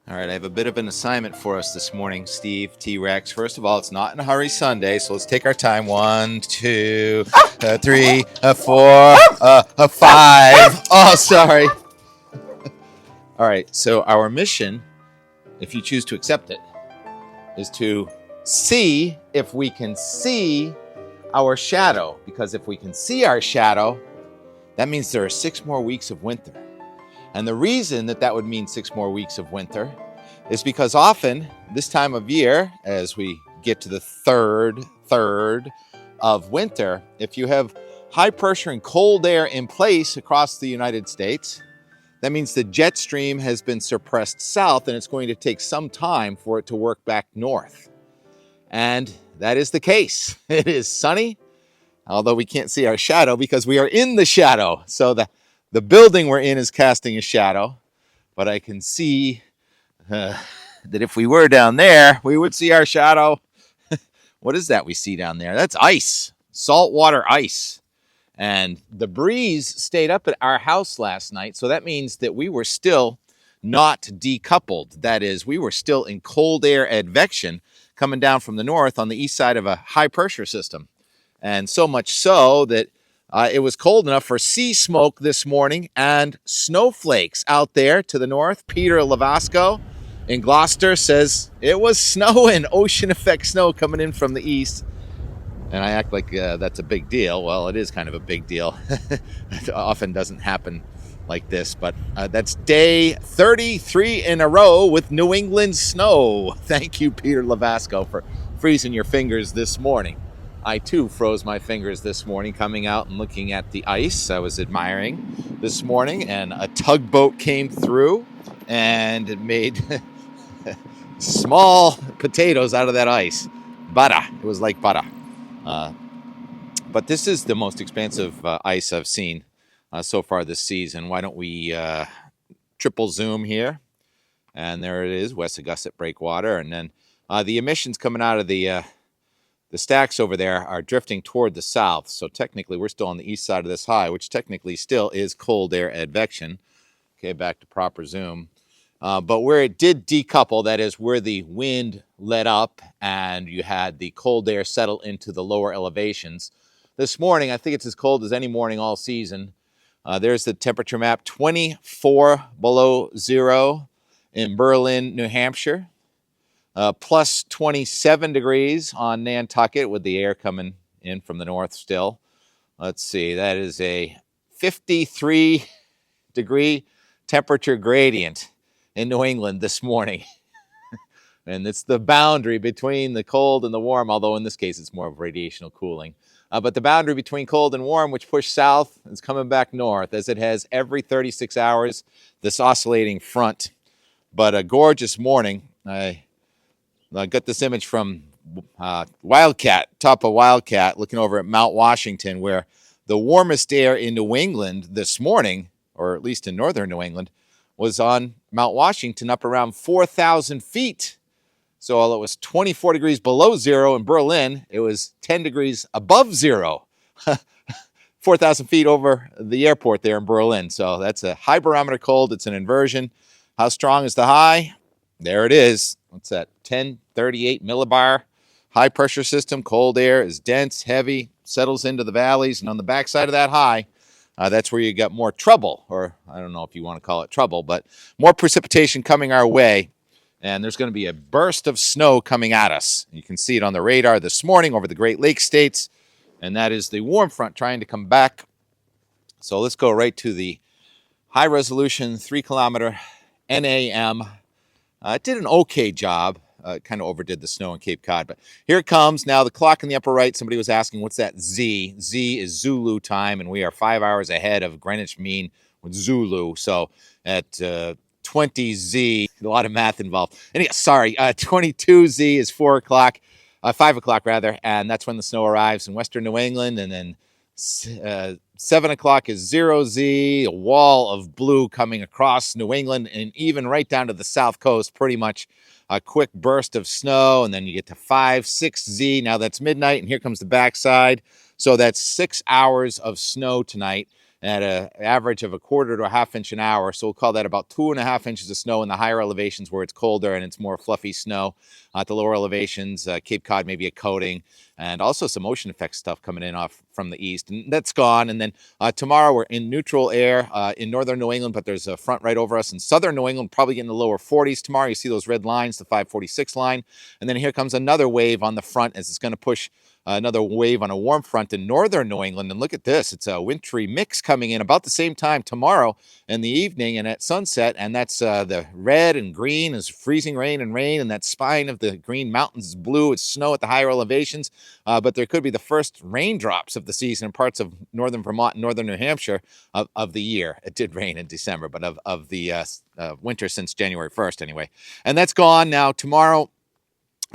All right, I have a bit of an assignment for us this morning, Steve, T-Rex. First of all, it's not in a hurry Sunday, so let's take our time. 1, 2, 3, 4, 5. Oh, sorry. All right, so our mission, if you choose to accept it, is to see if we can see our shadow. Because if we can see our shadow, that means there are 6 more weeks of winter. And the reason that would mean 6 more weeks of winter is because often this time of year, as we get to the third of winter, if you have high pressure and cold air in place across the United States, that means the jet stream has been suppressed south, and it's going to take some time for it to work back north. And that is the case. It is sunny, although we can't see our shadow because we are in the shadow. So the building we're in is casting a shadow, but I can see that if we were down there, we would see our shadow. What is that we see down there? That's ice, saltwater ice. And the breeze stayed up at our house last night, so that means that we were still not decoupled. That is, we were still in cold air advection coming down from the north on the east side of a high pressure system. And so much so that it was cold enough for sea smoke this morning and snowflakes out there to the north. Peter Lavasco in Gloucester says it was snowing, ocean effect snow coming in from the east. And I act like that's a big deal. Well, it is kind of a big deal. It often doesn't happen like this, but that's day 33 in a row with New England snow. Thank you, Peter Lavasco, for freezing your fingers this morning. I too froze my fingers this morning coming out and looking at the ice I was admiring this morning, and a tugboat came through and it made small potatoes out of that ice. Butter. It was like butter. But this is the most expansive ice I've seen so far this season. Why don't we triple zoom here? And there it is, West Augusta Breakwater. And then the emissions coming out of the stacks over there are drifting toward the south. So technically, we're still on the east side of this high, which technically still is cold air advection. Okay, back to proper zoom. But where it did decouple, that is where the wind let up and you had the cold air settle into the lower elevations. This morning, I think it's as cold as any morning all season. There's the temperature map, 24 below zero in Berlin, New Hampshire. Plus 27 degrees on Nantucket with the air coming in from the north still. Let's see, that is a 53 degree temperature gradient in New England this morning. And it's the boundary between the cold and the warm, although in this case it's more of radiational cooling. But the boundary between cold and warm, which pushed south, is coming back north, as it has every 36 hours, this oscillating front. But a gorgeous morning. I got this image from Wildcat, top of Wildcat, looking over at Mount Washington, where the warmest air in New England this morning, or at least in northern New England, was on Mount Washington up around 4,000 feet. So while it was 24 degrees below zero in Berlin, it was 10 degrees above zero, 4,000 feet over the airport there in Berlin. So that's a high barometer cold. It's an inversion. How strong is the high? There it is. What's that? 1038 millibar. High pressure system. Cold air is dense, heavy, settles into the valleys. And on the backside of that high, that's where you got more trouble, or I don't know if you want to call it trouble, but more precipitation coming our way. And there's going to be a burst of snow coming at us. You can see it on the radar this morning over the Great Lakes states. And that is the warm front trying to come back. So let's go right to the high resolution 3-kilometer NAM. It did an okay job. Kind of overdid the snow in Cape Cod. But here it comes. Now the clock in the upper right, somebody was asking, what's that Z? Z is Zulu time, and we are 5 hours ahead of Greenwich Mean with Zulu. So at 20Z, a lot of math involved. Anyway, 22Z is 4 o'clock, 5 o'clock rather, and that's when the snow arrives in western New England. And then 7 o'clock is 0Z, a wall of blue coming across New England and even right down to the south coast, pretty much a quick burst of snow. And then you get to 5, 6Z. Now that's midnight, and here comes the backside. So that's 6 hours of snow tonight. at an average of 1/4 to 1/2 inch an hour. So we'll call that about 2.5 inches of snow in the higher elevations where it's colder and it's more fluffy snow. At the lower elevations, Cape Cod, maybe a coating, and also some ocean effect stuff coming in off from the east. And that's gone. And then tomorrow we're in neutral air in northern New England, but there's a front right over us in southern New England, probably getting the lower 40s tomorrow. You see those red lines, the 546 line. And then here comes another wave on the front as it's going to push another wave on a warm front in northern New England. And look at this. It's a wintry mix coming in about the same time tomorrow in the evening and at sunset. And that's the red and green is freezing rain, and that spine of the Green Mountains is blue. It's snow at the higher elevations. But there could be the first raindrops of the season in parts of northern Vermont and northern New Hampshire of the year. It did rain in December, but of the winter since January 1st anyway. And that's gone now. Tomorrow,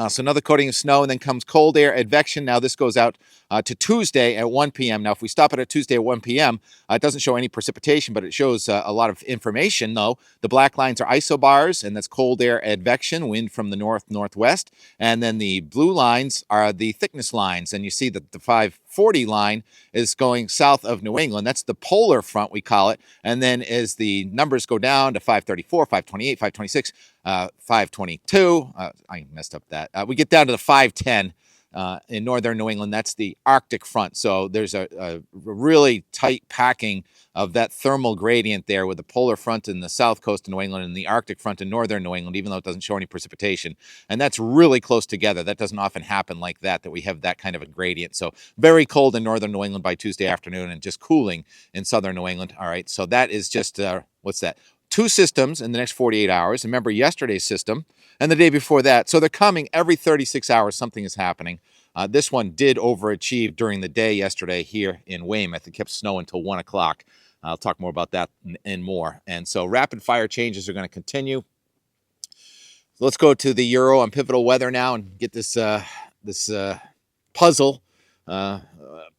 so another coating of snow, and then comes cold air advection. Now this goes out to Tuesday at 1 p.m. Now if we stop it at Tuesday at 1 p.m., it doesn't show any precipitation, but it shows a lot of information, though. The black lines are isobars, and that's cold air advection, wind from the north-northwest. And then the blue lines are the thickness lines, and you see that the 540 line is going south of New England. That's the polar front, we call it. And then as the numbers go down to 534, 528, 526, 522, I messed up that. We get down to the 510 in northern New England. That's the Arctic front. So there's a really tight packing of that thermal gradient there with the polar front in the south coast of New England and the Arctic front in northern New England, even though it doesn't show any precipitation. And that's really close together. That doesn't often happen like that we have that kind of a gradient. So very cold in northern New England by Tuesday afternoon and just cooling in southern New England. All right, so that is just, what's that? 2 systems in the next 48 hours. Remember yesterday's system and the day before that. So they're coming every 36 hours. Something is happening. This one did overachieve during the day yesterday here in Weymouth. It kept snowing until 1 o'clock. I'll talk more about that and more. And so rapid fire changes are going to continue. Let's go to the Euro and pivotal weather now and get this puzzle,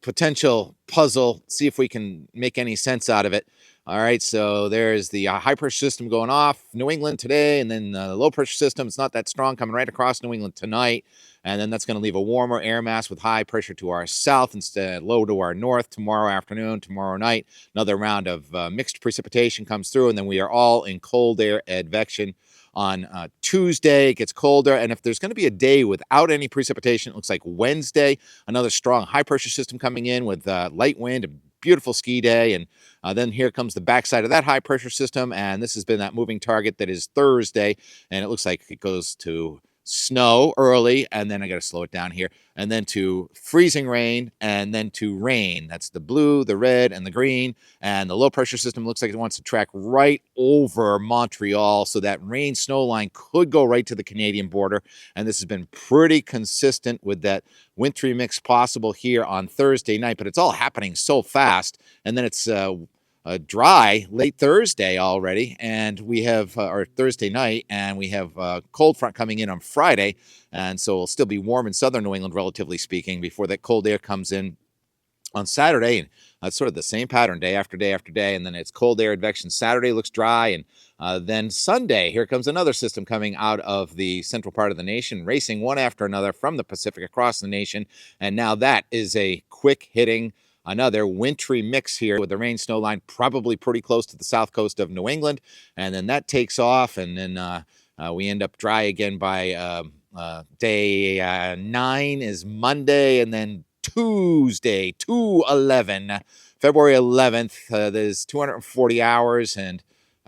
potential puzzle, see if we can make any sense out of it. All right, so there's the high pressure system going off New England today, and then the low pressure system. It's not that strong coming right across New England tonight, and then that's going to leave a warmer air mass with high pressure to our south instead low to our north tomorrow afternoon, tomorrow night. Another round of mixed precipitation comes through, and then we are all in cold air advection on Tuesday. It gets colder, and if there's going to be a day without any precipitation, it looks like Wednesday. Another strong high pressure system coming in with light wind, a beautiful ski day, and then here comes the backside of that high pressure system, and this has been that moving target that is Thursday, and it looks like it goes to snow early, and then I got to slow it down here, and then to freezing rain, and then to rain. That's the blue, the red, and the green, and the low pressure system looks like it wants to track right over Montreal, so that rain snow line could go right to the Canadian border, and this has been pretty consistent with that wintry mix possible here on Thursday night, but it's all happening so fast, and then it's dry late Thursday already, and we have or Thursday night, and we have cold front coming in on Friday, and so it'll still be warm in southern New England, relatively speaking, before that cold air comes in on Saturday, and it's sort of the same pattern day after day after day, and then it's cold air advection. Saturday looks dry, and then Sunday, here comes another system coming out of the central part of the nation, racing one after another from the Pacific across the nation, and now that is a quick hitting another wintry mix here with the rain snow line probably pretty close to the south coast of New England, and then that takes off, and then we end up dry again by day 9 is Monday, and then Tuesday, 2/11, February 11th, there's 240 hours, and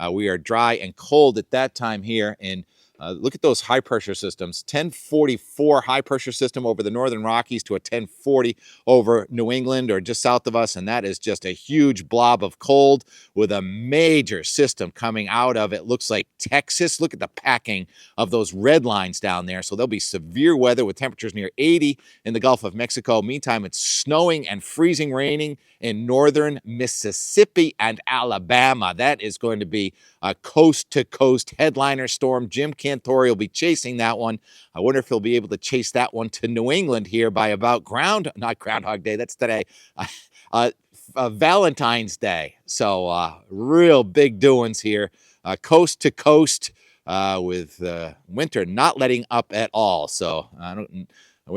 we are dry and cold at that time here in look at those high pressure systems, 1044 high pressure system over the northern Rockies to a 1040 over New England or just south of us. And that is just a huge blob of cold with a major system coming out of it. Looks like Texas. Look at the packing of those red lines down there. So there'll be severe weather with temperatures near 80 in the Gulf of Mexico. Meantime, it's snowing and freezing raining in northern Mississippi and Alabama. That is going to be a coast-to-coast headliner storm. Jim Cantori will be chasing that one. I wonder if he'll be able to chase that one to New England here by about not Groundhog Day, that's today, Valentine's Day. So real big doings here, coast to coast with winter not letting up at all. So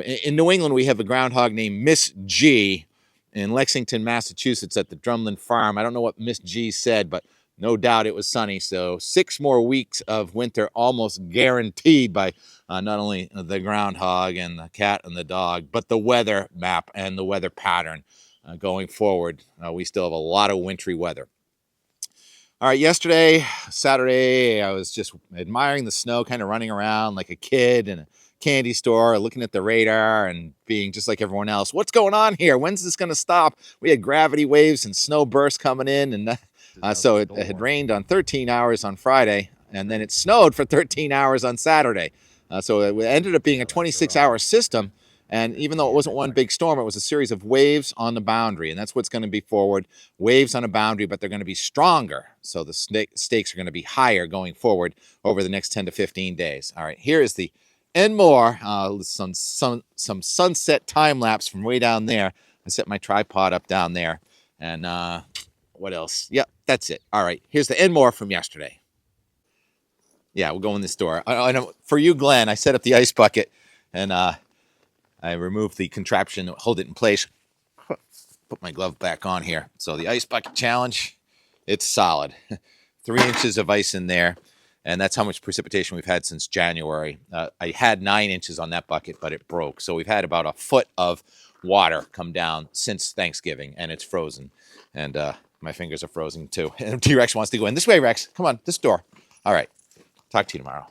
in New England, we have a groundhog named Miss G, in Lexington, Massachusetts at the Drumlin Farm. I don't know what Miss G said, but no doubt it was sunny. So 6 more weeks of winter almost guaranteed by not only the groundhog and the cat and the dog, but the weather map and the weather pattern going forward. We still have a lot of wintry weather. All right, yesterday, Saturday, I was just admiring the snow, kind of running around like a kid in a candy store, looking at the radar and being just like everyone else. What's going on here? When's this going to stop? We had gravity waves and snow bursts coming in, and so it had rained on 13 hours on Friday, and then it snowed for 13 hours on Saturday. So it ended up being a 26-hour system. And even though it wasn't one big storm, it was a series of waves on the boundary. And that's what's going to be forward. Waves on a boundary, but they're going to be stronger. So the stakes are going to be higher going forward over the next 10 to 15 days. All right, here is the and more. Some sunset time lapse from way down there. I set my tripod up down there. And what else? Yep, that's it. All right, here's the and more from yesterday. Yeah, we'll go in this door. I know, for you, Glenn, I set up the ice bucket and I removed the contraption to hold it in place. Put my glove back on here. So the ice bucket challenge, it's solid. 3 inches of ice in there, and that's how much precipitation we've had since January. I had 9 inches on that bucket, but it broke. So we've had about a foot of water come down since Thanksgiving, and it's frozen. And my fingers are frozen too. And T-Rex wants to go in. This way, Rex. Come on, this door. All right. Talk to you tomorrow.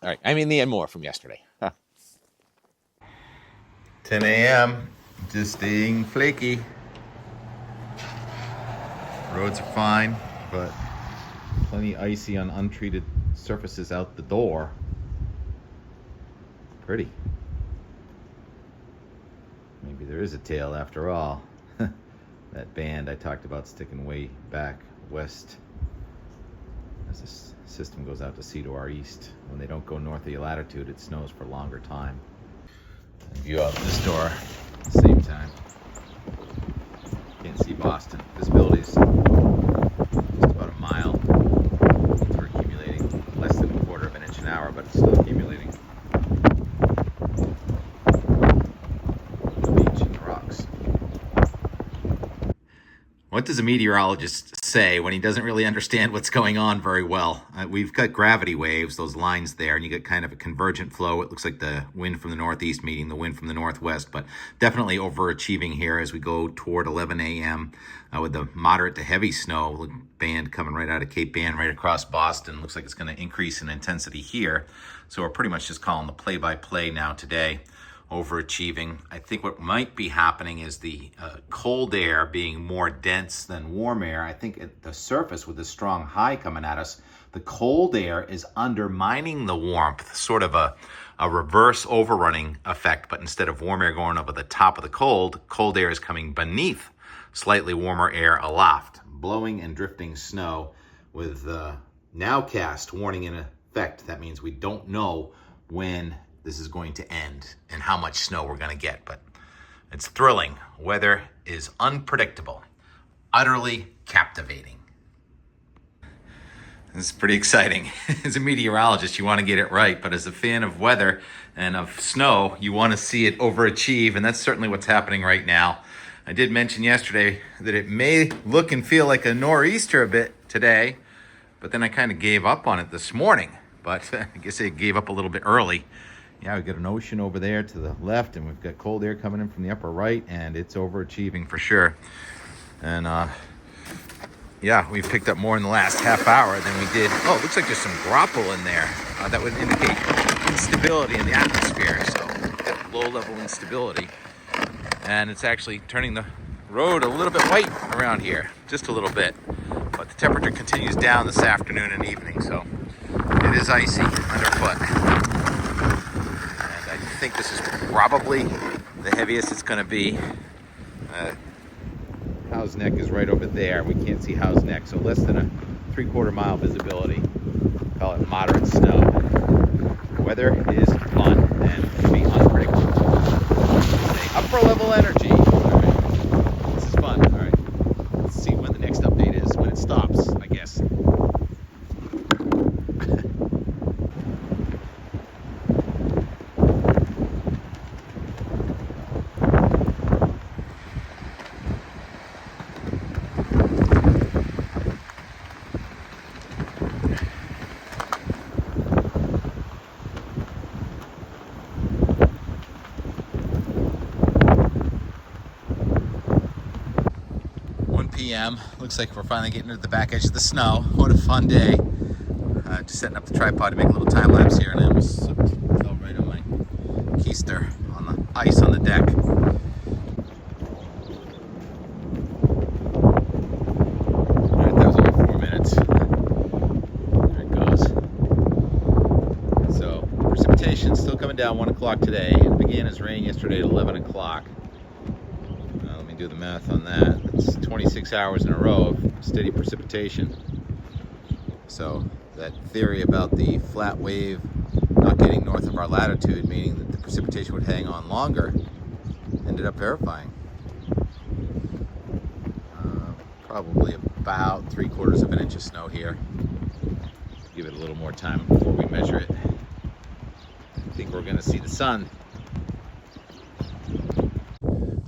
All right. I mean, the and more from yesterday. 10 a.m. Just staying flaky. Roads are fine, but plenty icy on untreated surfaces out the door. Pretty. Maybe there is a tail after all. That band I talked about sticking way back west as the system goes out to sea to our east. When they don't go north of your latitude, it snows for a longer time. View out this door at the same time. Can't see Boston. Visibility is just about a mile. We're accumulating less than 1/4 of an inch an hour, but it's still accumulating. The beach and the rocks. What does a meteorologist say when he doesn't really understand what's going on very well? We've got gravity waves, those lines there, and you get kind of a convergent flow. It looks like the wind from the northeast meeting the wind from the northwest, but definitely overachieving here as we go toward 11 a.m. With the moderate to heavy snow band coming right out of Cape Ann, right across Boston. Looks like it's going to increase in intensity here. So we're pretty much just calling the play-by-play now today. Overachieving. I think what might be happening is the cold air being more dense than warm air. I think at the surface with this strong high coming at us, the cold air is undermining the warmth, sort of a reverse overrunning effect. But instead of warm air going over the top of the cold air is coming beneath slightly warmer air aloft, blowing and drifting snow with nowcast warning in effect. That means we don't know when this is going to end and how much snow we're going to get, but it's thrilling. Weather is unpredictable, utterly captivating. This is pretty exciting. As a meteorologist, you want to get it right, but as a fan of weather and of snow, you want to see it overachieve, and that's certainly what's happening right now. I did mention yesterday that it may look and feel like a nor'easter a bit today, but then I kind of gave up on it this morning, but I guess I gave up a little bit early. Yeah, we've got an ocean over there to the left, and we've got cold air coming in from the upper right, and it's overachieving for sure. And yeah, we've picked up more in the last half hour than we did. Oh, it looks like there's some grapple in there. That would indicate instability in the atmosphere, so low-level instability. And it's actually turning the road a little bit white around here, just a little bit. But the temperature continues down this afternoon and evening, so it is icy underfoot. I think this is probably the heaviest it's going to be. Howe's Neck is right over there. We can't see Howe's Neck, so less than a 3/4 mile visibility. Call it moderate snow. Weather is fun and can be unpredictable. Upper level energy. All right. This is fun. All right. Let's see when the next update is, when it stops, I guess. p.m. Looks like we're finally getting to the back edge of the snow. What a fun day. Just setting up the tripod to make a little time lapse here, and I almost fell right on my keister on the ice on the deck. Alright, that was only 4 minutes. There it goes. So, precipitation still coming down 1 o'clock today. It began as rain yesterday at 11 o'clock. Let me do the math on that. It's 26 hours in a row of steady precipitation. So, that theory about the flat wave not getting north of our latitude, meaning that the precipitation would hang on longer, ended up verifying. Probably about 3/4 of an inch of snow here. Give it a little more time before we measure it. I think we're going to see the sun.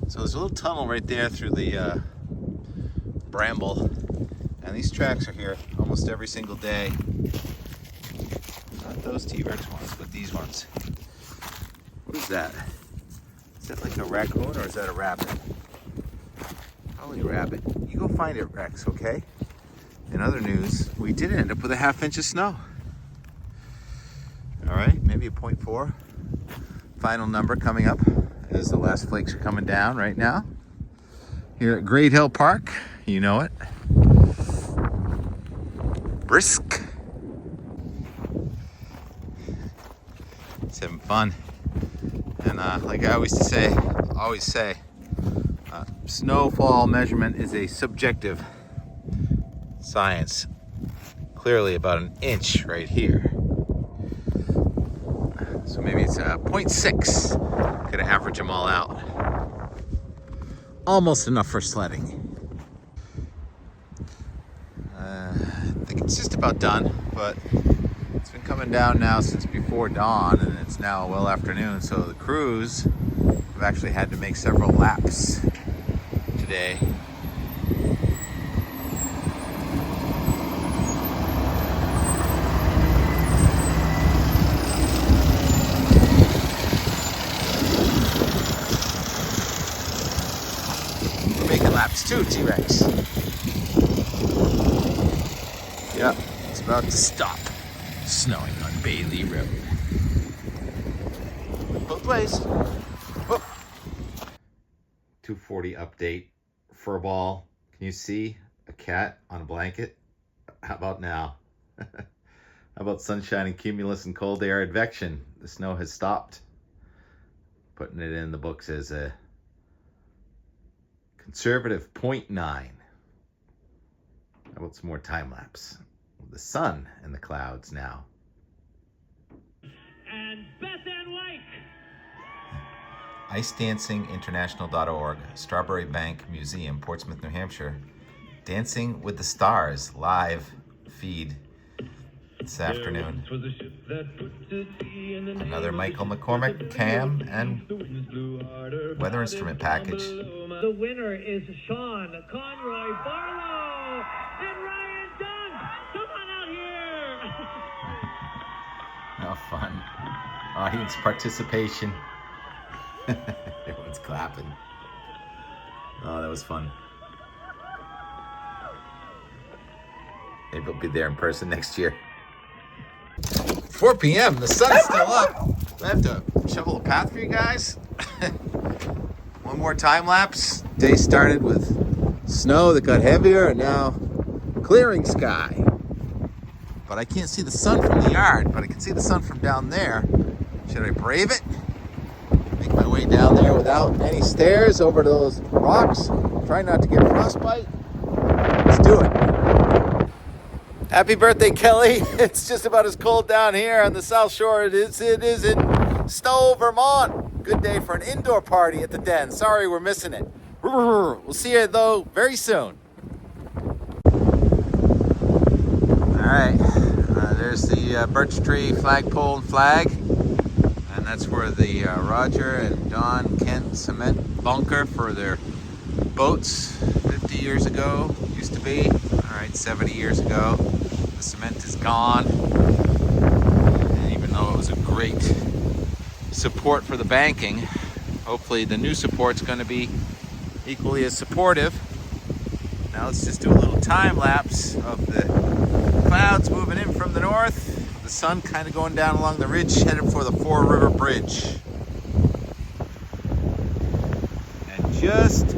So there's a little tunnel right there through the bramble, and these tracks are here almost every single day. Not those T-Rex ones, but these ones. What is that? Is that like a raccoon or is that a rabbit? Probably a rabbit. You go find it, Rex, okay? In other news, we did end up with a 1/2 inch of snow. All right, maybe a 0.4. Final number coming up as the last flakes are coming down right now. Here at Great Hill Park, you know it. Brisk. It's having fun. And like I always say, snowfall measurement is a subjective science. Clearly about 1 inch right here. So maybe it's 0.6. Gonna average them all out. Almost enough for sledding. I think it's just about done, but it's been coming down now since before dawn, and it's now well afternoon, so the crews have actually had to make several laps today. We're making laps too, T-Rex. Yeah, it's about to stop snowing on Bailey Road. Both ways. Whoop. 2:40 update. Furball. Can you see a cat on a blanket? How about now? How about sunshine and cumulus and cold air advection? The snow has stopped. Putting it in the books as a conservative 0.9. How about some more time lapse? The sun and the clouds now. And Beth Ann White. IceDancingInternational.org, Strawberry Bank Museum, Portsmouth, New Hampshire. Dancing with the Stars live feed this afternoon. Another Michael McCormick cam and weather instrument package. The winner is Sean Conroy Barlow and Ryan Dunn. Come on out here. How fun. Audience participation. Everyone's clapping. Oh, that was fun. Maybe we'll be there in person next year. 4 p.m. The sun's still up. I have to shovel a path for you guys. One more time lapse. Day started with snow that got heavier and now clearing sky. But I can't see the sun from the yard, but I can see the sun from down there. Should I brave it? Make my way down there without any stairs over to those rocks. Try not to get frostbite. Let's do it. Happy birthday, Kelly. It's just about as cold down here on the South Shore as it is in Stowe, Vermont. Good day for an indoor party at the Den. Sorry we're missing it. We'll see you, though, very soon. All right. There's the birch tree flagpole and flag. And that's where the Roger and Don Kent cement bunker for their boats 50 years ago used to be. All right, 70 years ago. The cement is gone. And even though it was a great support for the banking, hopefully the new support's going to be equally as supportive. Now let's just do a little time lapse of the clouds moving in from the north. The sun kind of going down along the ridge, headed for the Four River Bridge. And just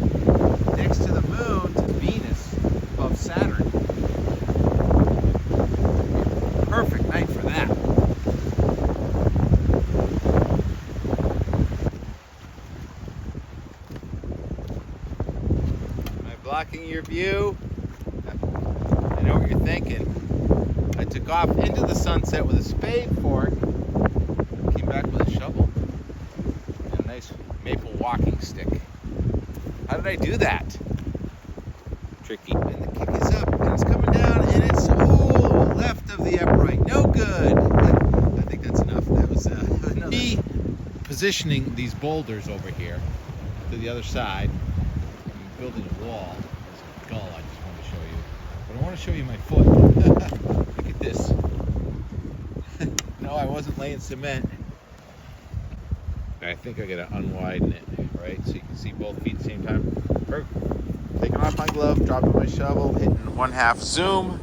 next to the moon, to Venus above Saturn. Perfect night for that. Am I blocking your view? I know what you're thinking. I took off into the sunset with a spade fork, came back with a shovel and a nice maple walking stick. How did I do that? Tricky. And the kick is up, and it's coming down, and it's left of the upright. No good. I think that's enough. That was another. Repositioning these boulders over here to the other side. I'm building a wall. There's a gull I just wanted to show you. But I want to show you my foot. Look at this. No, I wasn't laying cement. I think I gotta unwiden it, right? So you can see both feet at the same time. Perfect. Taking off my glove, dropping my shovel, hitting 1/2 zoom.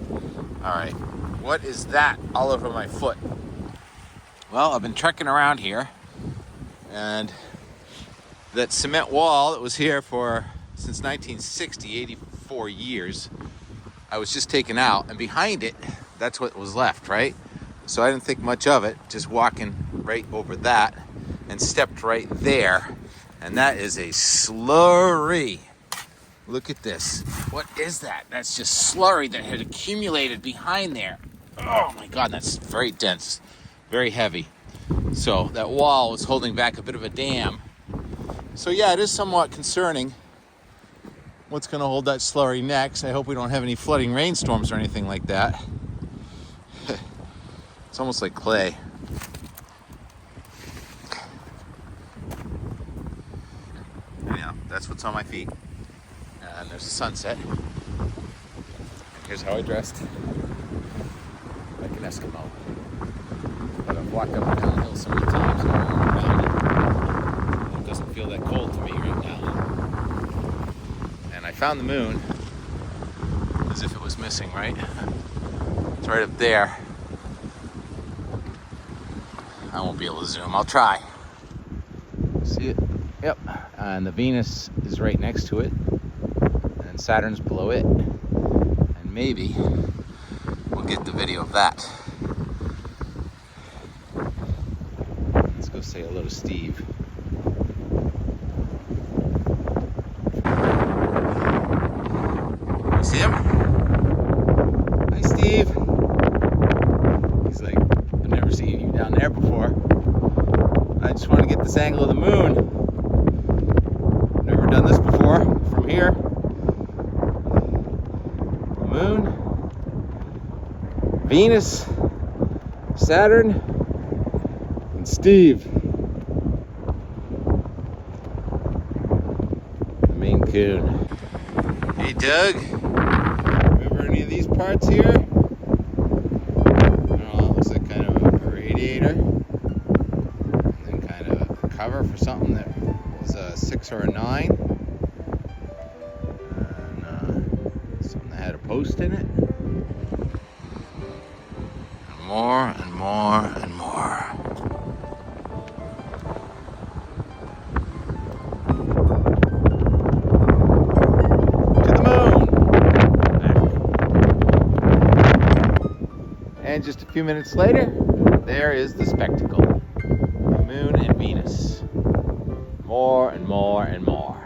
All right, what is that all over my foot? Well, I've been trekking around here, and that cement wall that was here since 1960, 84 years, I was just taken out, and behind it, that's what was left, right? So I didn't think much of it, just walking right over that, and stepped right there, and that is a slurry. Look at this. What is that? That's just slurry that had accumulated behind there. Oh my God, that's very dense, very heavy. So that wall was holding back a bit of a dam. So yeah, it is somewhat concerning. What's gonna hold that slurry next? I hope we don't have any flooding rainstorms or anything like that. It's almost like clay. Anyhow, that's what's on my feet. And there's the sunset. Here's how I dressed. Like an Eskimo. But I've walked up and down the hill so many times and around it. It doesn't feel that cold to me right now. And I found the moon as if it was missing, right? It's right up there. I won't be able to zoom. I'll try. See it? Yep. And the Venus is right next to it. And Saturn's below it. And maybe we'll get the video of that. Let's go say hello to Steve. You see him? Hi, Steve. He's like, I've never seen you down there before. I just want to get this angle of the moon. Never done this before from here. The moon, Venus, Saturn, and Steve. The Maine Coon. Hey Doug, remember any of these parts here? I don't know, it looks like kind of a radiator. And then kind of a cover for something that was a 6 or a 9. And something that had a post in it. And more and more and more. And just a few minutes later, there is the spectacle. The moon and Venus. More and more and more.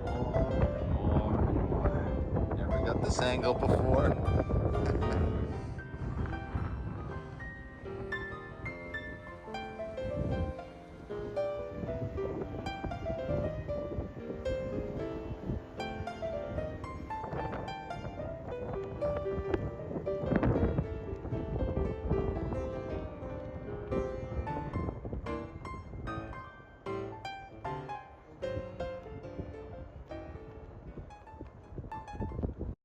More and more. Never got this angle before.